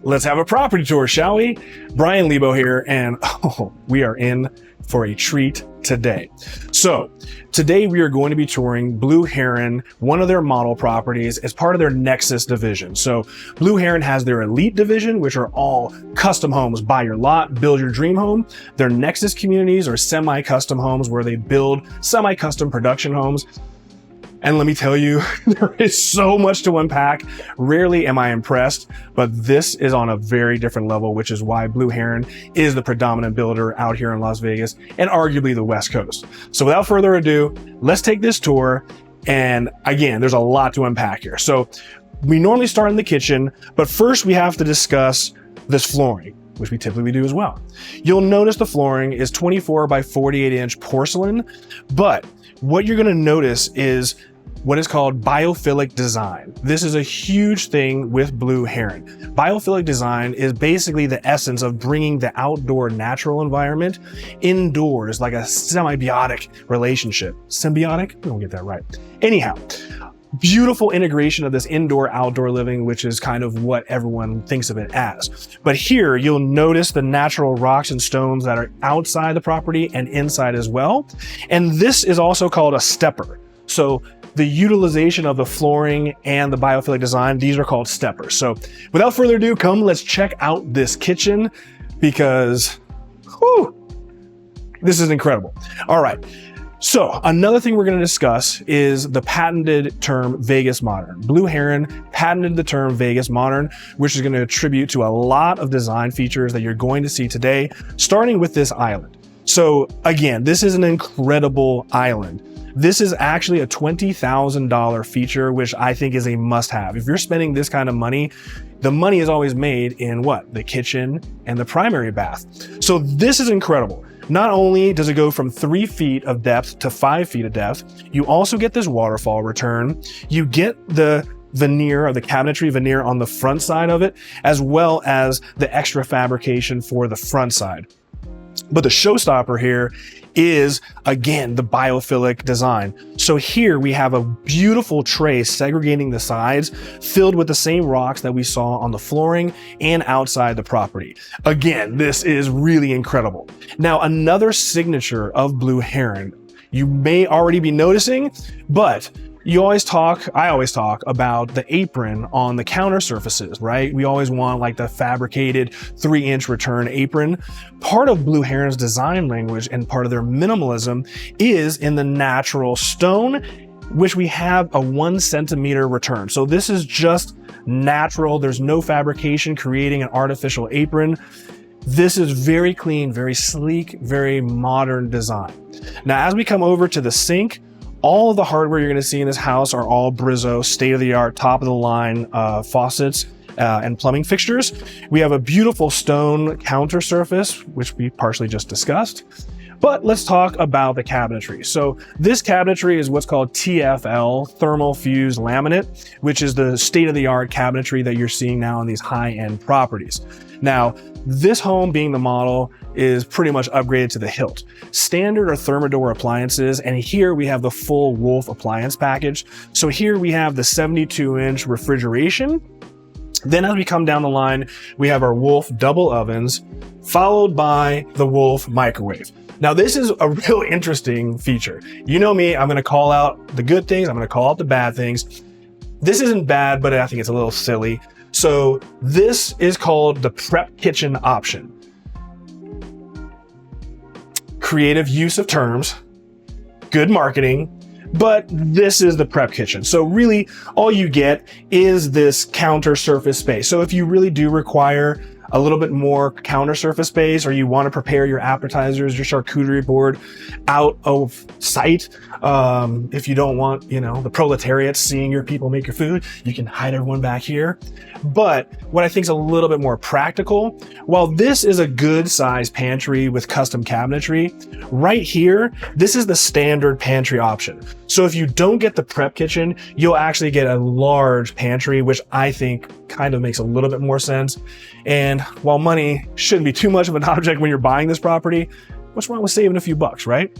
Let's have a property tour, shall we? Brian LEBO here, and we are in for a treat today. So today we are going to be touring Blue Heron, one of their model properties as part of their Nexus division. So Blue Heron has their Elite division, which are all custom homes, buy your lot, build your dream home. Their Nexus communities are semi-custom homes where they build semi-custom production homes. And let me tell you, there is so much to unpack. Rarely am I impressed, but this is on a very different level, which is why Blue Heron is the predominant builder out here in Las Vegas and arguably the West Coast. So without further ado, let's take this tour. And again, there's a lot to unpack here. So we normally start in the kitchen, but first we have to discuss this flooring, which we typically do as well. You'll notice the flooring is 24 by 48 inch porcelain, but what you're gonna notice is what is called biophilic design. This is a huge thing with Blue Heron. Biophilic design is basically the essence of bringing the outdoor natural environment indoors, like a symbiotic relationship. Symbiotic? We don't get that right. Anyhow, beautiful integration of this indoor-outdoor living, which is kind of what everyone thinks of it as. But here you'll notice the natural rocks and stones that are outside the property and inside as well. And this is also called a stepper. So the utilization of the flooring and the biophilic design, these are called steppers. So without further ado, let's check out this kitchen because, this is incredible. All right. So another thing we're going to discuss is the patented term Vegas Modern. Blue Heron patented the term Vegas Modern, which is going to attribute to a lot of design features that you're going to see today, starting with this island. So again, this is an incredible island. This is actually a $20,000 feature, which I think is a must-have. If you're spending this kind of money, the money is always made in what? The kitchen and the primary bath. So this is incredible. Not only does it go from 3 feet of depth to 5 feet of depth, you also get this waterfall return. You get the veneer or the cabinetry veneer on the front side of it, as well as the extra fabrication for the front side. But the showstopper here is, again, the biophilic design. So here we have a beautiful tray segregating the sides, filled with the same rocks that we saw on the flooring and outside the property. Again, this is really incredible. Now, another signature of Blue Heron, you may already be noticing, but I always talk about the apron on the counter surfaces, right? We always want like the fabricated 3-inch return apron. Part of Blue Heron's design language and part of their minimalism is in the natural stone, which we have a 1 centimeter return. So this is just natural. There's no fabrication creating an artificial apron. This is very clean, very sleek, very modern design. Now, as we come over to the sink, all of the hardware you're going to see in this house are all Brizzo, state-of-the-art, top-of-the-line faucets and plumbing fixtures. We have a beautiful stone counter surface, which we partially just discussed. But let's talk about the cabinetry. So this cabinetry is what's called TFL, thermal fused laminate, which is the state-of-the-art cabinetry that you're seeing now on these high-end properties. Now, this home being the model is pretty much upgraded to the hilt. Standard or Thermador appliances, and here we have the full Wolf appliance package. So here we have the 72-inch refrigeration. Then as we come down the line, we have our Wolf double ovens, followed by the Wolf microwave. Now, this is a real interesting feature. You know me, I'm gonna call out the good things, I'm gonna call out the bad things. This isn't bad, but I think it's a little silly. So this is called the prep kitchen option. Creative use of terms, good marketing, but this is the prep kitchen. So really all you get is this counter surface space. So if you really do require a little bit more counter surface space, or you want to prepare your appetizers, your charcuterie board out of sight, if you don't want, the proletariat seeing your people make your food, you can hide everyone back here. But what I think is a little bit more practical, while this is a good size pantry with custom cabinetry, right here, this is the standard pantry option. So if you don't get the prep kitchen, you'll actually get a large pantry, which I think kind of makes a little bit more sense. And while money shouldn't be too much of an object when you're buying this property, what's wrong with saving a few bucks, right?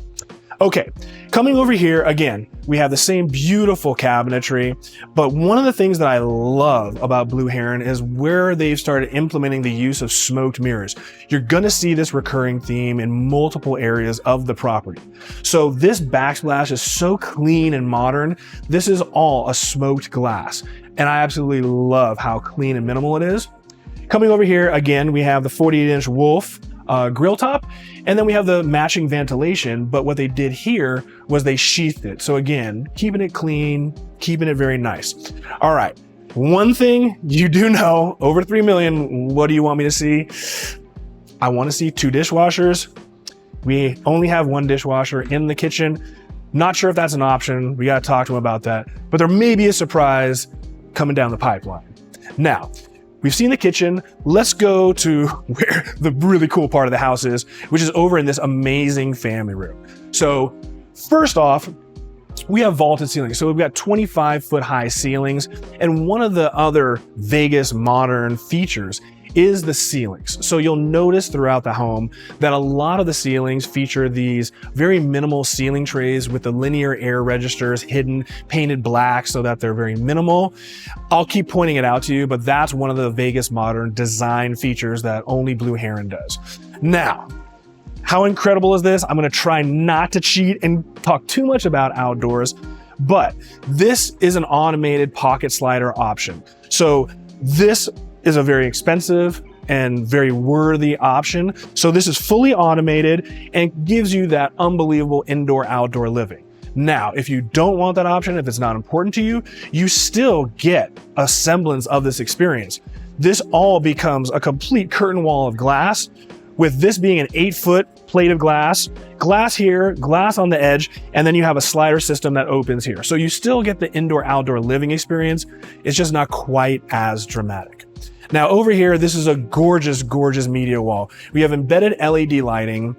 Okay, coming over here, again, we have the same beautiful cabinetry, but one of the things that I love about Blue Heron is where they've started implementing the use of smoked mirrors. You're gonna see this recurring theme in multiple areas of the property. So this backsplash is so clean and modern. This is all a smoked glass, and I absolutely love how clean and minimal it is. Coming over here, again, we have the 48-inch Wolf grill top, and then we have the matching ventilation, but what they did here was they sheathed it. So again, keeping it clean, keeping it very nice. All right, one thing you do know, over 3 million, what do you want me to see? I want to see 2 dishwashers. We only have 1 dishwasher in the kitchen. Not sure if that's an option. We got to talk to them about that, but there may be a surprise coming down the pipeline. Now, we've seen the kitchen. Let's go to where the really cool part of the house is, which is over in this amazing family room. So first off, we have vaulted ceilings. So we've got 25-foot high ceilings. And one of the other Vegas modern features is the ceilings. So you'll notice throughout the home that a lot of the ceilings feature these very minimal ceiling trays with the linear air registers hidden, painted black so that they're very minimal. I'll keep pointing it out to you, but that's one of the Vegas modern design features that only Blue Heron does. Now, how incredible is this? I'm gonna try not to cheat and talk too much about outdoors, but this is an automated pocket slider option. So this is a very expensive and very worthy option. So this is fully automated and gives you that unbelievable indoor-outdoor living. Now, if you don't want that option, if it's not important to you, you still get a semblance of this experience. This all becomes a complete curtain wall of glass, with this being an 8-foot plate of glass, glass here, glass on the edge, and then you have a slider system that opens here. So you still get the indoor-outdoor living experience. It's just not quite as dramatic. Now over here, this is a gorgeous, gorgeous media wall. We have embedded LED lighting.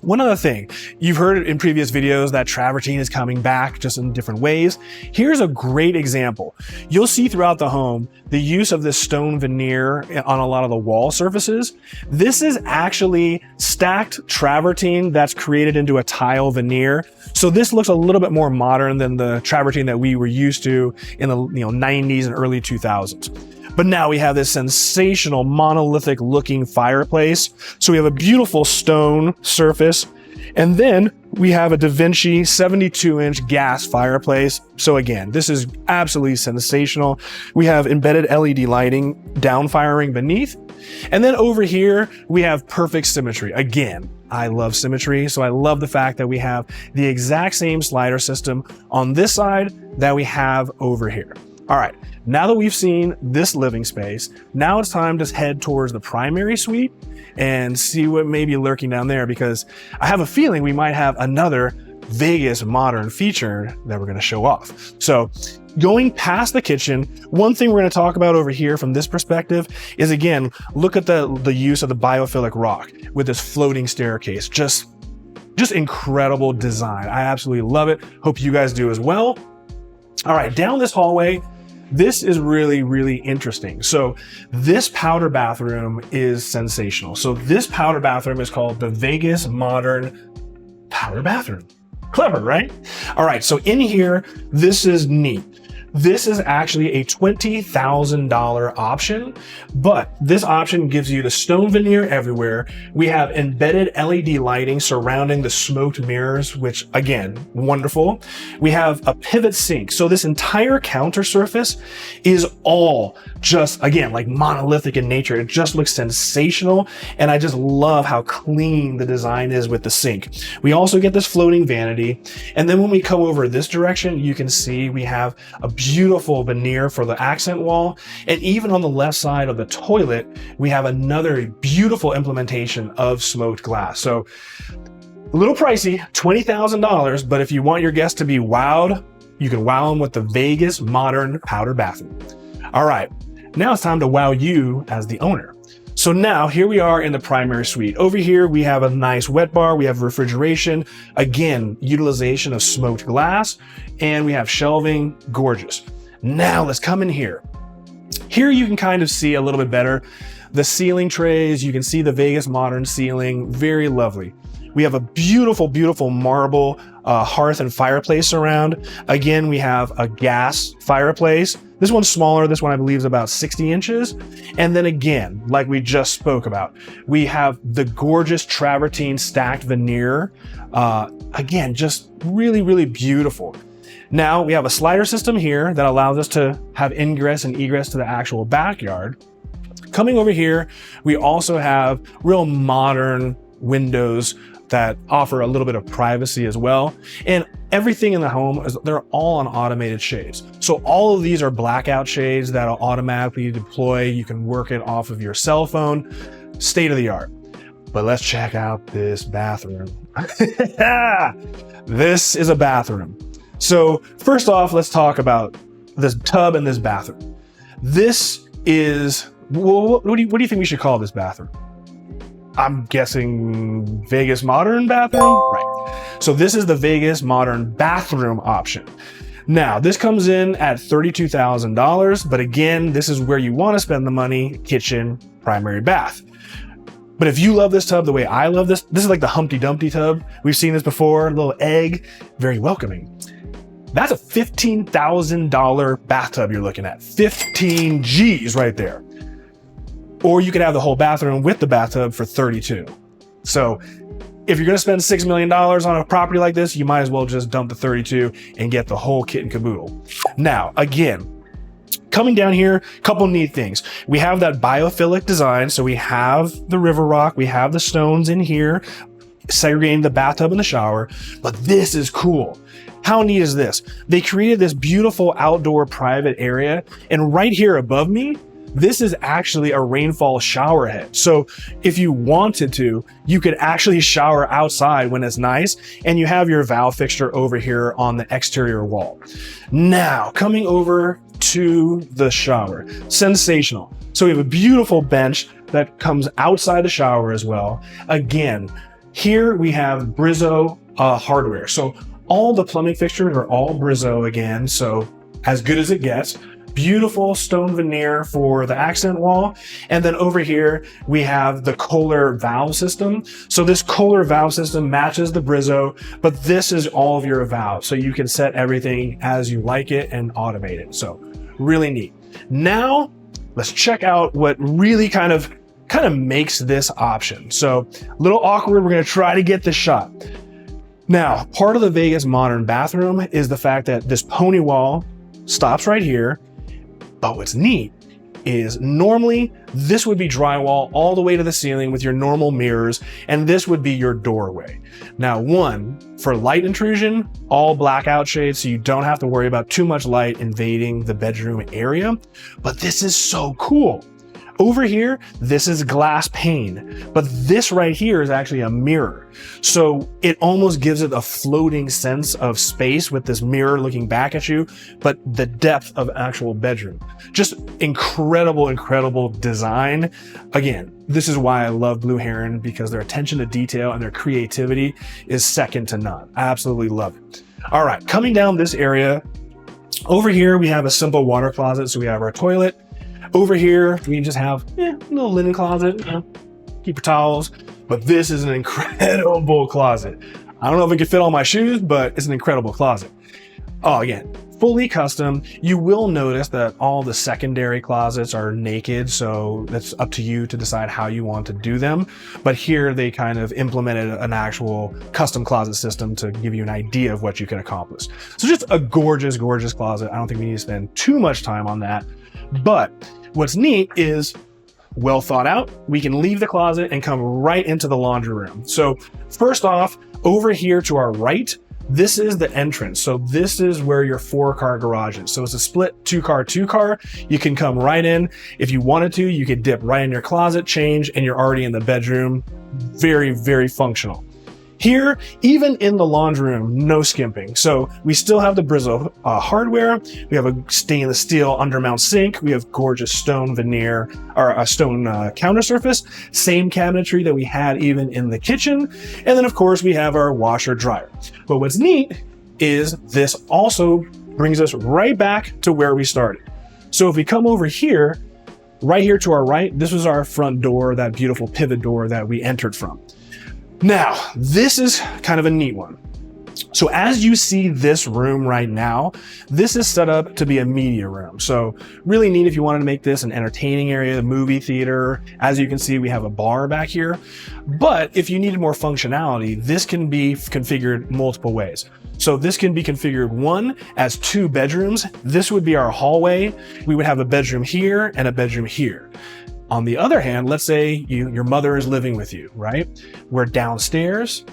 One other thing, you've heard in previous videos that travertine is coming back just in different ways. Here's a great example. You'll see throughout the home the use of this stone veneer on a lot of the wall surfaces. This is actually stacked travertine that's created into a tile veneer. So this looks a little bit more modern than the travertine that we were used to in the 90s and early 2000s. But now we have this sensational monolithic looking fireplace. So we have a beautiful stone surface. And then we have a Da Vinci 72-inch gas fireplace. So again, this is absolutely sensational. We have embedded LED lighting downfiring beneath. And then over here, we have perfect symmetry. Again, I love symmetry. So I love the fact that we have the exact same slider system on this side that we have over here. All right, now that we've seen this living space, now it's time to head towards the primary suite and see what may be lurking down there, because I have a feeling we might have another Vegas modern feature that we're gonna show off. So going past the kitchen, one thing we're gonna talk about over here from this perspective is, again, look at the use of the Biophilic rock with this floating staircase. Just incredible design. I absolutely love it. Hope you guys do as well. All right, down this hallway, this is really, really interesting. So this powder bathroom is sensational. So this powder bathroom is called the Vegas Modern Powder Bathroom. Clever, right? All right, so in here, this is neat. This is actually a $20,000 option, but this option gives you the stone veneer everywhere. We have embedded LED lighting surrounding the smoked mirrors, which again, wonderful. We have a pivot sink. So this entire counter surface is all just, again, like monolithic in nature. It just looks sensational. And I just love how clean the design is with the sink. We also get this floating vanity. And then when we come over this direction, you can see we have a beautiful veneer for the accent wall. And even on the left side of the toilet, we have another beautiful implementation of smoked glass. So a little pricey, $20,000, but if you want your guests to be wowed, you can wow them with the Vegas Modern Powder Bathroom. All right, now it's time to wow you as the owner. So now here we are in the primary suite. Over here, we have a nice wet bar. We have refrigeration, again, utilization of smoked glass, and we have shelving, gorgeous. Now let's come in here. Here you can kind of see a little bit better the ceiling trays. You can see the Vegas Modern ceiling, very lovely. We have a beautiful, beautiful marble hearth and fireplace around. Again, we have a gas fireplace. This one's smaller. This one I believe is about 60 inches. And then again, like we just spoke about, we have the gorgeous travertine stacked veneer. Again, just really, really beautiful. Now we have a slider system here that allows us to have ingress and egress to the actual backyard. Coming over here, we also have real modern windows that offer a little bit of privacy as well. And everything in the home, they're all on automated shades. So all of these are blackout shades that'll automatically deploy. You can work it off of your cell phone, state of the art. But let's check out this bathroom. This is a bathroom. So first off, let's talk about this tub and this bathroom. This is, well, what do you think we should call this bathroom? I'm guessing Vegas modern bathroom, right? So this is the Vegas modern bathroom option. Now, this comes in at $32,000, but again, this is where you want to spend the money: kitchen, primary bath. But if you love this tub the way I love this is like the Humpty Dumpty tub. We've seen this before, little egg, very welcoming. That's a $15,000 bathtub you're looking at. 15 G's right there. Or you could have the whole bathroom with the bathtub for 32. So if you're gonna spend $6 million on a property like this, you might as well just dump the 32 and get the whole kit and caboodle. Now, again, coming down here, a couple neat things. We have that biophilic design. So we have the river rock, we have the stones in here, segregating the bathtub and the shower, but this is cool. How neat is this? They created this beautiful outdoor private area, and right here above me, this is actually a rainfall shower head. So if you wanted to, you could actually shower outside when it's nice, and you have your valve fixture over here on the exterior wall. Now, coming over to the shower, sensational. So we have a beautiful bench that comes outside the shower as well. Again, here we have Brizzo hardware. So all the plumbing fixtures are all Brizzo again, so as good as it gets. Beautiful stone veneer for the accent wall. And then over here, we have the Kohler valve system. So this Kohler valve system matches the Brizzo, but this is all of your valves. So you can set everything as you like it and automate it. So really neat. Now, let's check out what really kind of makes this option. So a little awkward, we're gonna try to get this shot. Now, part of the Vegas modern bathroom is the fact that this pony wall stops right here. But what's neat is normally this would be drywall all the way to the ceiling with your normal mirrors, and this would be your doorway. Now, one, for light intrusion, all blackout shades, so you don't have to worry about too much light invading the bedroom area. But this is so cool. Over here, this is glass pane, but this right here is actually a mirror. So it almost gives it a floating sense of space with this mirror looking back at you, but the depth of actual bedroom. Just incredible, incredible design. Again, this is why I love Blue Heron, because their attention to detail and their creativity is second to none. I absolutely love it. All right, coming down this area, over here we have a simple water closet. So we have our toilet. Over here, we just have a little linen closet, keep your towels, but this is an incredible closet. I don't know if it could fit all my shoes, but it's an incredible closet. Oh, again, fully custom. You will notice that all the secondary closets are naked, so that's up to you to decide how you want to do them. But here they kind of implemented an actual custom closet system to give you an idea of what you can accomplish. So just a gorgeous, gorgeous closet. I don't think we need to spend too much time on that, but what's neat is well thought out. We can leave the closet and come right into the laundry room. So first off, over here to our right, this is the entrance. So this is where your 4-car garage is. So it's a split 2-car. You can come right in. If you wanted to, you could dip right in your closet, change, and you're already in the bedroom. Very, very functional. Here, even in the laundry room, no skimping. So we still have the Brizzo hardware. We have a stainless steel undermount sink. We have gorgeous stone veneer, or a stone counter surface. Same cabinetry that we had even in the kitchen. And then of course we have our washer dryer. But what's neat is this also brings us right back to where we started. So if we come over here, right here to our right, this was our front door, that beautiful pivot door that we entered from. Now, this is kind of a neat one. So as you see this room right now, this is set up to be a media room. So really neat if you wanted to make this an entertaining area, a movie theater. As you can see, we have a bar back here. But if you needed more functionality, this can be configured multiple ways. So this can be configured one as 2 bedrooms. This would be our hallway. We would have a bedroom here and a bedroom here. On the other hand, let's say your mother is living with you, right? We're downstairs,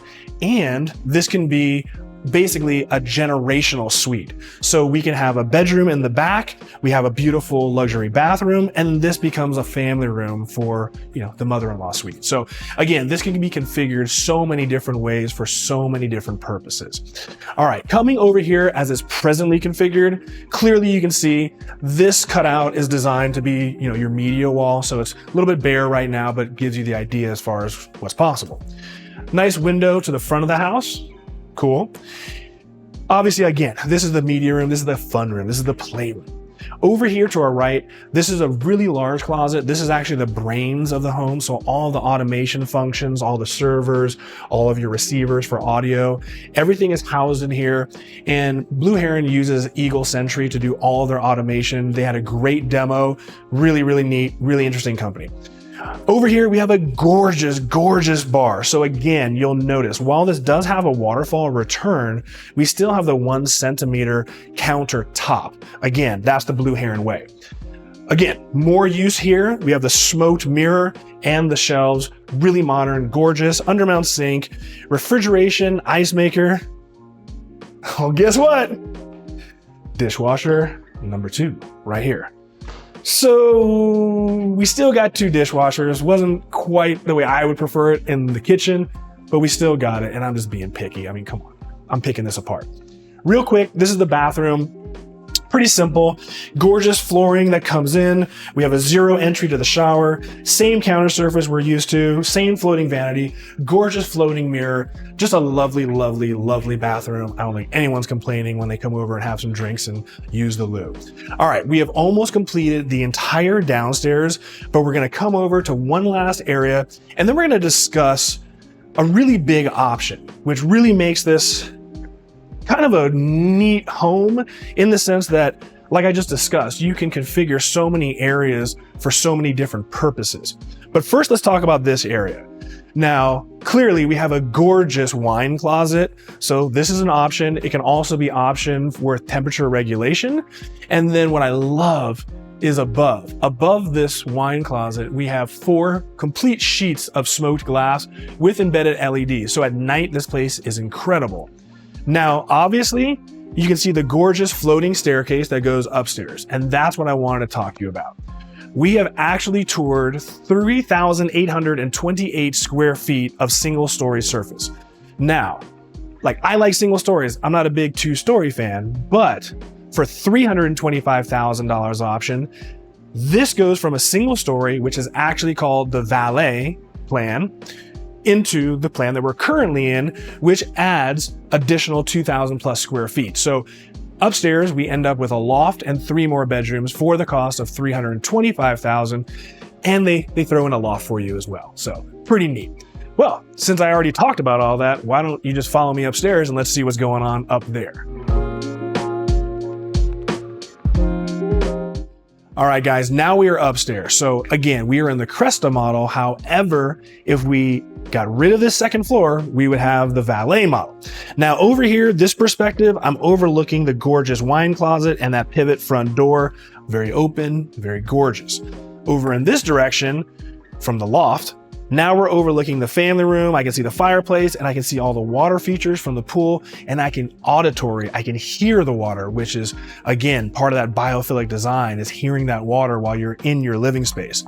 and this can be basically a generational suite. So we can have a bedroom in the back, we have a beautiful luxury bathroom, and this becomes a family room for, the mother-in-law suite. So again, this can be configured so many different ways for so many different purposes. All right, coming over here as it's presently configured, clearly you can see this cutout is designed to be, your media wall. So it's a little bit bare right now, but gives you the idea as far as what's possible. Nice window to the front of the house. Cool. Obviously, again, this is the media room, this is the fun room, this is the playroom. Over here to our right, this is a really large closet. This is actually the brains of the home. So all the automation functions, all the servers, all of your receivers for audio, everything is housed in here. And Blue Heron uses Eagle Sentry to do all of their automation. They had a great demo, really, really neat, really interesting company. Over here, we have a gorgeous, gorgeous bar. So again, you'll notice while this does have a waterfall return, we still have the 1 centimeter countertop. Again, that's the Blue Heron way. Again, more use here. We have the smoked mirror and the shelves, really modern, gorgeous, undermount sink, refrigeration, ice maker. Oh, guess what? Dishwasher number 2 right here. So we still got 2 dishwashers. Wasn't quite the way I would prefer it in the kitchen, but we still got it. And I'm just being picky. I mean, come on, I'm picking this apart. Real quick, this is the bathroom. Pretty simple, gorgeous flooring that comes in. We have a 0 entry to the shower, same counter surface we're used to, same floating vanity, gorgeous floating mirror, just a lovely, lovely, lovely bathroom. I don't think anyone's complaining when they come over and have some drinks and use the loo. All right, we have almost completed the entire downstairs, but we're gonna come over to one last area, and then we're gonna discuss a really big option, which really makes this kind of a neat home in the sense that, like I just discussed, you can configure so many areas for so many different purposes. But first, let's talk about this area. Now, clearly we have a gorgeous wine closet. So this is an option. It can also be optioned with temperature regulation. And then what I love is above this wine closet, we have 4 complete sheets of smoked glass with embedded LEDs. So at night, this place is incredible. Now, obviously, you can see the gorgeous floating staircase that goes upstairs, and that's what I wanted to talk to you about. We have actually toured 3,828 square feet of single-story surface. Now, I like single stories. I'm not a big 2-story fan, but for $325,000 option, this goes from a single story, which is actually called the valet plan, into the plan that we're currently in, which adds additional 2,000 plus square feet. So upstairs, we end up with a loft and 3 more bedrooms for the cost of $325,000, and they throw in a loft for you as well. So pretty neat. Well, since I already talked about all that, why don't you just follow me upstairs and let's see what's going on up there. All right, guys, now we are upstairs. So again, we are in the Cresta model. However, if we got rid of this second floor, we would have the valet model. Now over here, this perspective, I'm overlooking the gorgeous wine closet and that pivot front door. Very open, very gorgeous. Over in this direction, from the loft, now we're overlooking the family room. I can see the fireplace and I can see all the water features from the pool, and I can hear the water, which is, again, part of that biophilic design, is hearing that water while you're in your living space.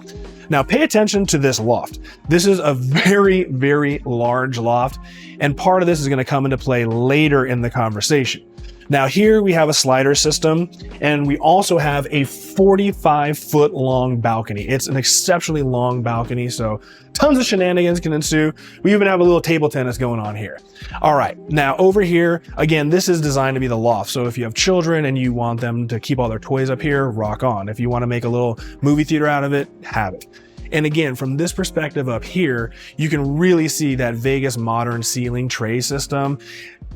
Now pay attention to this loft. This is a very, very large loft, and part of this is going to come into play later in the conversation. Now here we have a slider system, and we also have a 45-foot long balcony. It's an exceptionally long balcony, so tons of shenanigans can ensue. We even have a little table tennis going on here. All right, now over here, again, this is designed to be the loft. So if you have children and you want them to keep all their toys up here, rock on. If you want to make a little movie theater out of it, have it. And again, from this perspective up here, you can really see that Vegas modern ceiling tray system.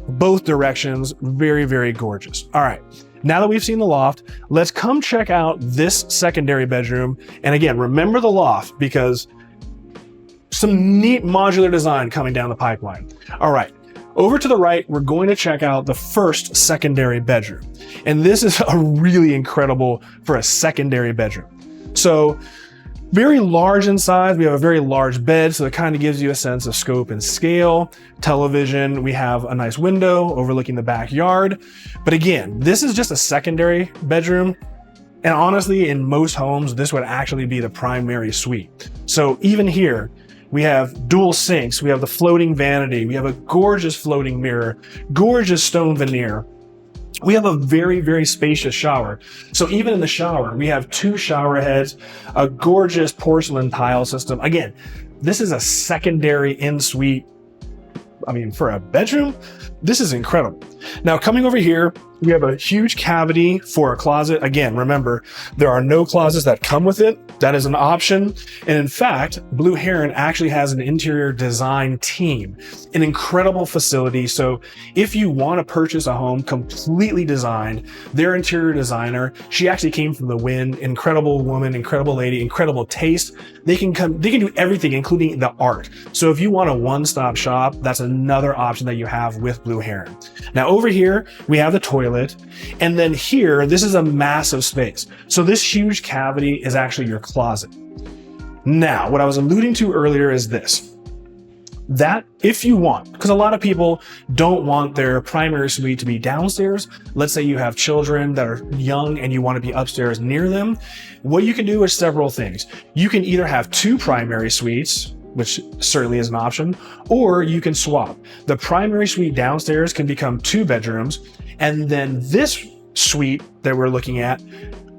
Both directions, very, very gorgeous. All right. Now that we've seen the loft, let's come check out this secondary bedroom. And again, remember the loft because some neat modular design coming down the pipeline. All right, over to the right, we're going to check out the first secondary bedroom. And this is a really incredible for a secondary bedroom. So very large in size. We have a very large bed, so it kind of gives you a sense of scope and scale. Television, we have a nice window overlooking the backyard. But again, this is just a secondary bedroom. And honestly, in most homes, this would actually be the primary suite. So even here, we have dual sinks, we have the floating vanity, we have a gorgeous floating mirror, gorgeous stone veneer. We have a very, very spacious shower. So even in the shower, we have 2 shower heads, a gorgeous porcelain tile system. Again, this is a secondary in-suite. I mean, for a bedroom, this is incredible. Now coming over here, we have a huge cavity for a closet. Again, remember, there are no closets that come with it. That is an option. And in fact, Blue Heron actually has an interior design team, an incredible facility. So if you want to purchase a home completely designed, their interior designer, she actually came from the Win, incredible woman, incredible lady, incredible taste. They can do everything, including the art. So if you want a one-stop shop, that's another option that you have with Blue Heron. Now over here, we have the toilet. And then here, this is a massive space. So this huge cavity is actually your closet. Now, what I was alluding to earlier is this, that if you want, because a lot of people don't want their primary suite to be downstairs. Let's say you have children that are young and you want to be upstairs near them. What you can do is several things. You can either have 2 primary suites, which certainly is an option, or you can swap. The primary suite downstairs can become 2 bedrooms, and then this suite that we're looking at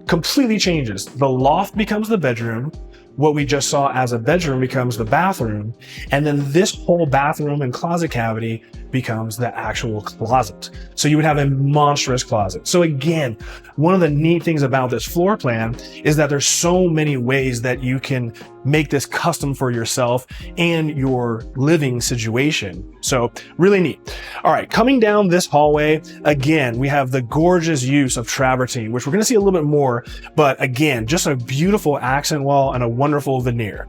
completely changes. The loft becomes the bedroom. What we just saw as a bedroom becomes the bathroom. And then this whole bathroom and closet cavity becomes the actual closet. So you would have a monstrous closet. So again, one of the neat things about this floor plan is that there's so many ways that you can make this custom for yourself and your living situation. So really neat. All right, coming down this hallway, again, we have the gorgeous use of travertine, which we're gonna see a little bit more, but again, just a beautiful accent wall and a wonderful veneer.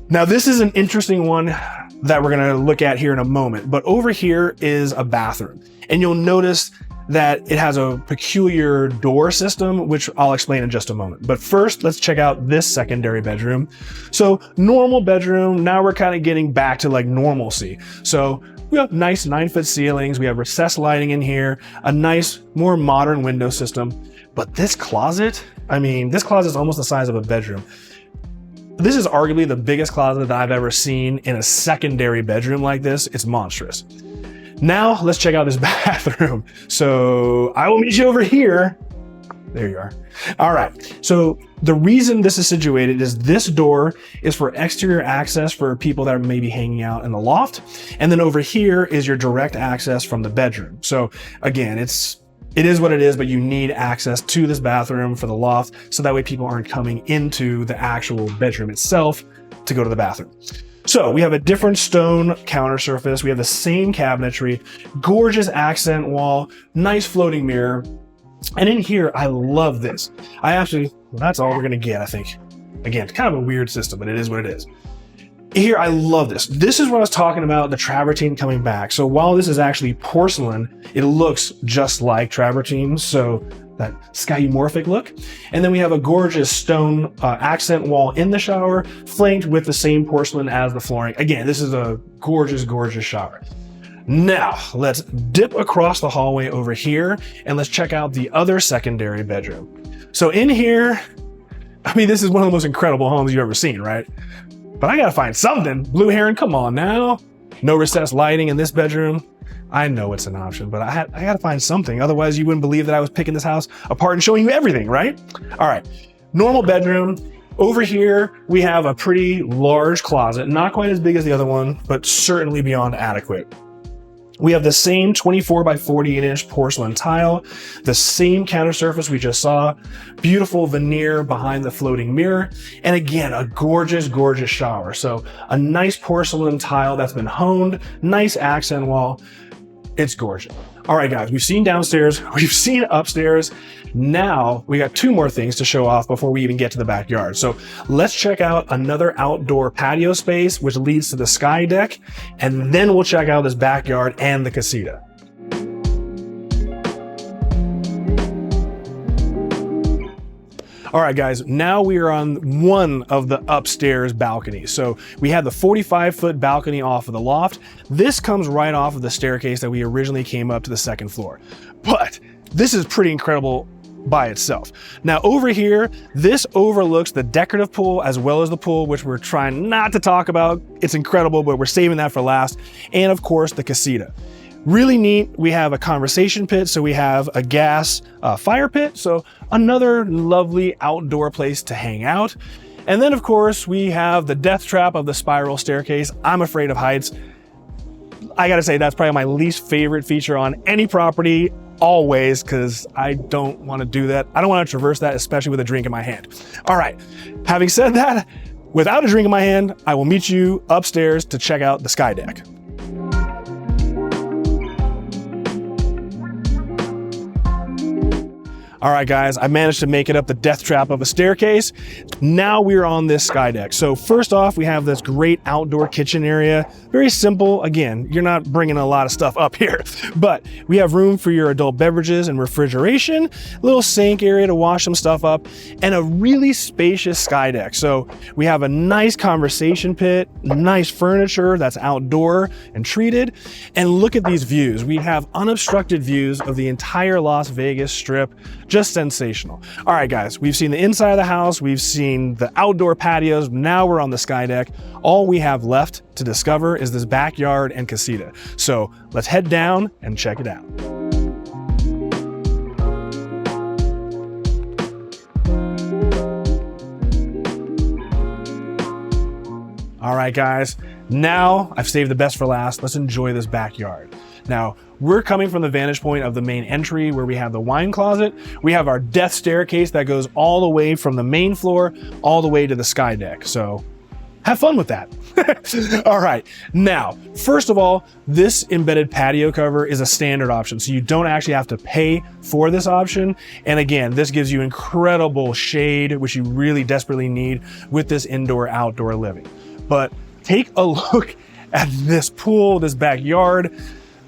Now, this is an interesting one that we're gonna look at here in a moment, but over here is a bathroom. And you'll notice that it has a peculiar door system, which I'll explain in just a moment. But first, let's check out this secondary bedroom. So normal bedroom, now we're kind of getting back to like normalcy. So we have nice 9-foot ceilings, we have recessed lighting in here, a nice, more modern window system. But this closet, I mean, this closet is almost the size of a bedroom. This is arguably the biggest closet that I've ever seen in a secondary bedroom like this. It's monstrous. Now let's check out this bathroom. So I will meet you over here. There you are. All right. So the reason this is situated is this door is for exterior access for people that are maybe hanging out in the loft. And then over here is your direct access from the bedroom. So again, it is what it is, but you need access to this bathroom for the loft. So that way people aren't coming into the actual bedroom itself to go to the bathroom. So we have a different stone counter surface. We have the same cabinetry, gorgeous accent wall, nice floating mirror. And in here, I love this. That's all we're gonna get, I think. Again, it's kind of a weird system, but it is what it is. Here, I love this. This is what I was talking about, the travertine coming back. So while this is actually porcelain, it looks just like travertine. So that skymorphic look. And then we have a gorgeous stone accent wall in the shower, flanked with the same porcelain as the flooring. Again, this is a gorgeous, gorgeous shower. Now, let's dip across the hallway over here and let's check out the other secondary bedroom. So in here, I mean, this is one of the most incredible homes you've ever seen, right? But I gotta find something. Blue Heron, come on now. No recessed lighting in this bedroom. I know it's an option, but I gotta find something. Otherwise, you wouldn't believe that I was picking this house apart and showing you everything, right? All right, normal bedroom. Over here, we have a pretty large closet, not quite as big as the other one, but certainly beyond adequate. We have the same 24 by 48 inch porcelain tile, the same counter surface we just saw, beautiful veneer behind the floating mirror, and again, a gorgeous, gorgeous shower. So a nice porcelain tile that's been honed, nice accent wall. It's gorgeous. All right, guys, we've seen downstairs, we've seen upstairs. Now we got 2 more things to show off before we even get to the backyard. So let's check out another outdoor patio space, which leads to the sky deck. And then we'll check out this backyard and the casita. All right, guys, now we are on one of the upstairs balconies. So we have the 45-foot balcony off of the loft. This comes right off of the staircase that we originally came up to the 2nd floor. But this is pretty incredible by itself. Now over here, this overlooks the decorative pool as well as the pool, which we're trying not to talk about. It's incredible, but we're saving that for last. And of course, the casita. Really neat. We have a conversation pit, so we have a gas fire pit, so another lovely outdoor place to hang out. And then of course we have the death trap of the spiral staircase. I'm afraid of heights. I gotta say that's probably my least favorite feature on any property, always, because I don't want to do that. I don't want to traverse that, especially with a drink in my hand. All right, having said that, without a drink in my hand, I will meet you upstairs to check out the sky deck. All right, guys, I managed to make it up the death trap of a staircase. Now we're on this sky deck. So first off, we have this great outdoor kitchen area. Very simple. Again, you're not bringing a lot of stuff up here, but we have room for your adult beverages and refrigeration, little sink area to wash some stuff up, and a really spacious sky deck. So we have a nice conversation pit, nice furniture that's outdoor and treated. And look at these views. We have unobstructed views of the entire Las Vegas Strip. Just sensational. All right, guys, we've seen the inside of the house, we've seen the outdoor patios, now we're on the sky deck. All we have left to discover is this backyard and casita. So let's head down and check it out. All right, guys, now I've saved the best for last. Let's enjoy this backyard. Now, we're coming from the vantage point of the main entry where we have the wine closet. We have our death staircase that goes all the way from the main floor all the way to the sky deck. So have fun with that. All right, now, first of all, this embedded patio cover is a standard option, so you don't actually have to pay for this option. And again, this gives you incredible shade, which you really desperately need with this indoor-outdoor living. But take a look at this pool, this backyard.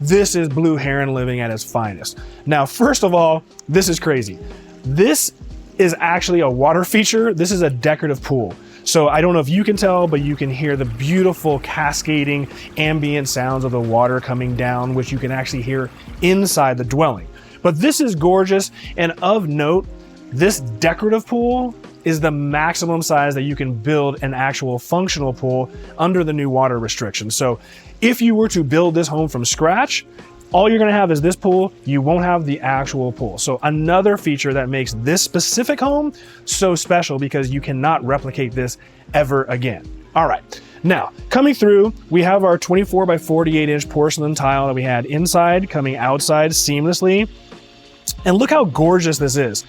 This is Blue Heron living at its finest. Now, first of all, this is crazy. This is actually a water feature. This is a decorative pool. So I don't know if you can tell, but you can hear the beautiful cascading ambient sounds of the water coming down, which you can actually hear inside the dwelling. But this is gorgeous. And of note, this decorative pool is the maximum size that you can build an actual functional pool under the new water restrictions. So if you were to build this home from scratch, all you're gonna have is this pool, you won't have the actual pool. So another feature that makes this specific home so special because you cannot replicate this ever again. All right, now coming through, we have our 24 by 48 inch porcelain tile that we had inside coming outside seamlessly. And look how gorgeous this is.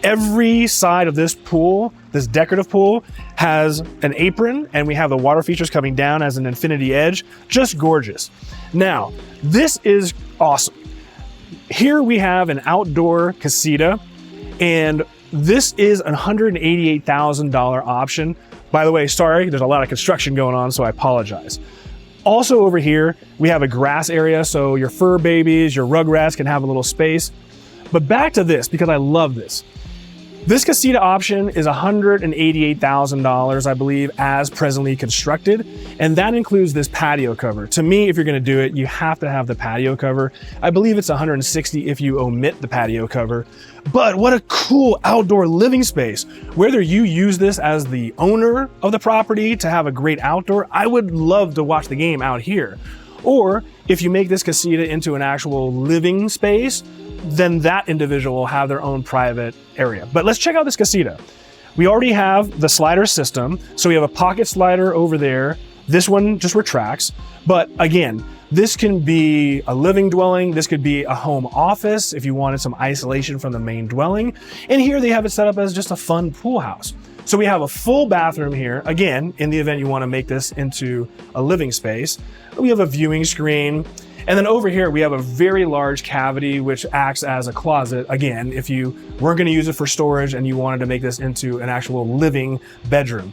Every side of this pool, this decorative pool, has an apron, and we have the water features coming down as an infinity edge. Just gorgeous. Now, this is awesome. Here we have an outdoor casita, and this is a $188,000 option. By the way, sorry, there's a lot of construction going on, so I apologize. Also over here, we have a grass area, so your fur babies, your rugrats can have a little space. But back to this, because I love this. This casita option is $188,000, I believe, as presently constructed, and that includes this patio cover. To me, if you're gonna do it, you have to have the patio cover. I believe it's $160 if you omit the patio cover, but what a cool outdoor living space. Whether you use this as the owner of the property to have a great outdoor, I would love to watch the game out here. Or if you make this casita into an actual living space, then that individual will have their own private area. But let's check out this casita. We already have the slider system. So we have a pocket slider over there, This one just retracts, but again, this can be a living dwelling. This could be a home office if you wanted some isolation from the main dwelling. And here they have it set up as just a fun pool house. So we have a full bathroom here. Again, in the event you want to make this into a living space, we have a viewing screen. And then over here, we have a very large cavity, which acts as a closet. Again, if you weren't going to use it for storage and you wanted to make this into an actual living bedroom.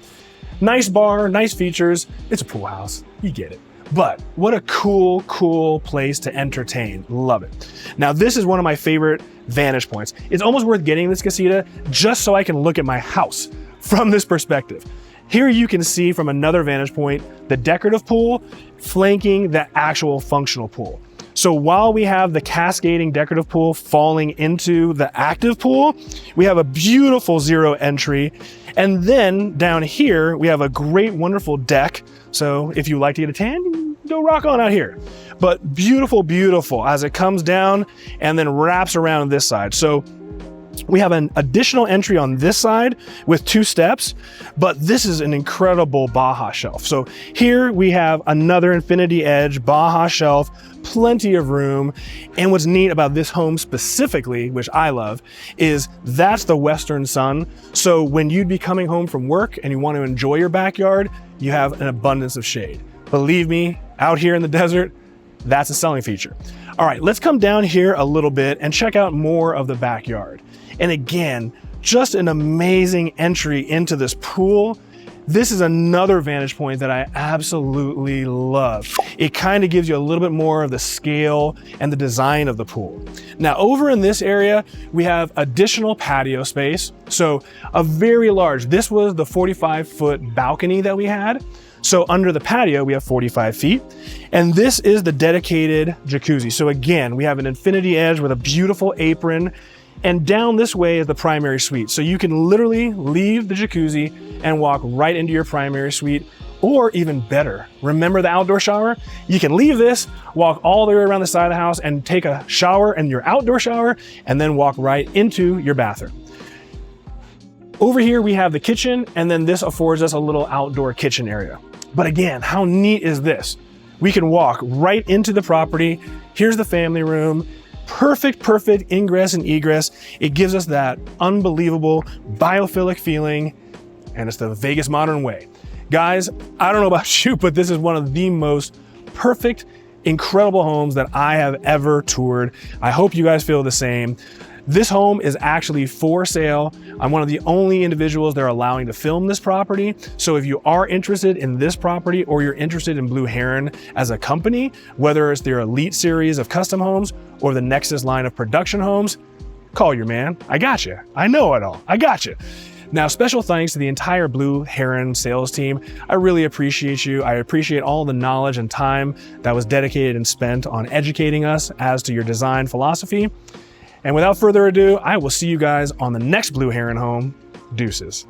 Nice bar, nice features. It's a pool house. You get it. But what a cool place to entertain. Love it. Now, this is one of my favorite vantage points. It's almost worth getting this casita just so I can look at my house from this perspective. Here you can see from another vantage point, the decorative pool flanking the actual functional pool. So while we have the cascading decorative pool falling into the active pool, we have a beautiful zero entry. And then down here, we have a great, wonderful deck. So if you like to get a tan, go rock on out here. But beautiful as it comes down and then wraps around this side. So we have an additional entry on this side with 2 steps, but this is an incredible Baja shelf. So here we have another infinity edge Baja shelf, plenty of room. And what's neat about this home specifically, which I love, is that's the western sun. So when you'd be coming home from work and you want to enjoy your backyard, you have an abundance of shade. Believe me, out here in the desert, that's a selling feature. All right, let's come down here a little bit and check out more of the backyard. And again, just an amazing entry into this pool. This is another vantage point that I absolutely love. It kind of gives you a little bit more of the scale and the design of the pool. Now over in this area, we have additional patio space. So a very large, this was the 45-foot balcony that we had. So under the patio, we have 45 feet. And this is the dedicated jacuzzi. So again, we have an infinity edge with a beautiful apron. And down this way is the primary suite. So you can literally leave the jacuzzi and walk right into your primary suite, or even better, remember the outdoor shower? You can leave this, walk all the way around the side of the house and take a shower in your outdoor shower, and then walk right into your bathroom. Over here, we have the kitchen, and then this affords us a little outdoor kitchen area. But again, how neat is this? We can walk right into the property. Here's the family room. Perfect ingress and egress. It gives us that unbelievable biophilic feeling, and it's the Vegas modern way. Guys, I don't know about you, but this is one of the most perfect, incredible homes that I have ever toured. I hope you guys feel the same. This home is actually for sale. I'm one of the only individuals they're allowing to film this property. So if you are interested in this property, or you're interested in Blue Heron as a company, whether it's their Elite series of custom homes or the Nexus line of production homes, call your man. I got you. I know it all. I got you. Now, special thanks to the entire Blue Heron sales team. I really appreciate you. I appreciate all the knowledge and time that was dedicated and spent on educating us as to your design philosophy. And without further ado, I will see you guys on the next Blue Heron home. Deuces.